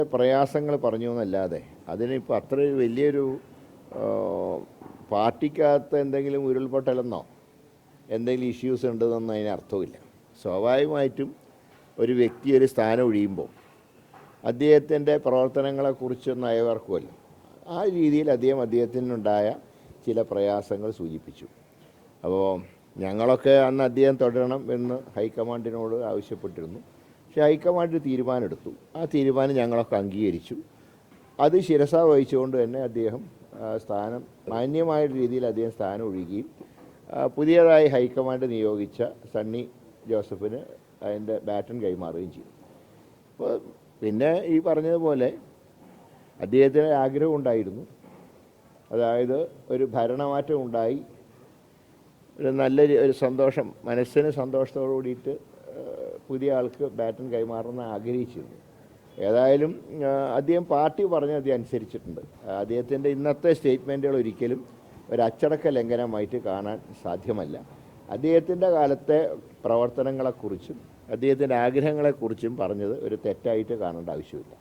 പ്രയാസങ്ങൾ പറഞ്ഞു എന്നല്ലാതെ അതിനിപ്പോൾ അത്ര വലിയൊരു പാർട്ടിക്കകത്ത് എന്തെങ്കിലും ഉരുൾപൊട്ടലെന്നോ എന്തെങ്കിലും ഇഷ്യൂസ് ഉണ്ടെന്നൊന്നും അതിന് അർത്ഥമില്ല. സ്വാഭാവികമായിട്ടും ഒരു വ്യക്തി ഒരു സ്ഥാനം ഒഴിയുമ്പോൾ അദ്ദേഹത്തിൻ്റെ പ്രവർത്തനങ്ങളെക്കുറിച്ചൊന്നും അയവർക്കുമല്ലോ. ആ രീതിയിൽ അദ്ദേഹത്തിനുണ്ടായ ചില പ്രയാസങ്ങൾ സൂചിപ്പിച്ചു. അപ്പോൾ ഞങ്ങളൊക്കെ അന്ന് അദ്ദേഹം തുടരണം എന്ന് ഹൈക്കമാൻഡിനോട് ആവശ്യപ്പെട്ടിരുന്നു. പക്ഷേ ഹൈക്കമാൻഡ് തീരുമാനമെടുത്തു. ആ തീരുമാനം ഞങ്ങളൊക്കെ അംഗീകരിച്ചു. അത് ശിരസ വഹിച്ചുകൊണ്ട് തന്നെ അദ്ദേഹം സ്ഥാനം മാന്യമായ രീതിയിൽ അദ്ദേഹം സ്ഥാനം ഒഴിയുകയും പുതിയതായി ഹൈക്കമാൻഡ് നിയോഗിച്ച സണ്ണി ജോസഫിന് അതിൻ്റെ ബാറ്റൺ കൈമാറുകയും ചെയ്തു. അപ്പോൾ പിന്നെ ഈ പറഞ്ഞതുപോലെ അദ്ദേഹത്തിന് ആഗ്രഹം ഉണ്ടായിരുന്നു, അതായത് ഒരു ഭരണമാറ്റം ഉണ്ടായി ഒരു നല്ലൊരു സന്തോഷം, മനസ്സിന് സന്തോഷത്തോടു കൂടിയിട്ട് പുതിയ ആൾക്ക് ബാറ്റൺ കൈമാറുന്ന ആഗ്രഹിച്ചിരുന്നു. ഏതായാലും അദ്ദേഹം പാർട്ടി പറഞ്ഞ് അദ്ദേഹം അനുസരിച്ചിട്ടുണ്ട്. അദ്ദേഹത്തിൻ്റെ ഇന്നത്തെ സ്റ്റേറ്റ്മെൻറ്റുകൾ ഒരിക്കലും ഒരു അച്ചടക്ക ലംഘനമായിട്ട് കാണാൻ സാധ്യമല്ല. അദ്ദേഹത്തിൻ്റെ കാലത്തെ പ്രവർത്തനങ്ങളെക്കുറിച്ചും അദ്ദേഹത്തിൻ്റെ ആഗ്രഹങ്ങളെക്കുറിച്ചും പറഞ്ഞത് ഒരു തെറ്റായിട്ട് കാണേണ്ട ആവശ്യമില്ല.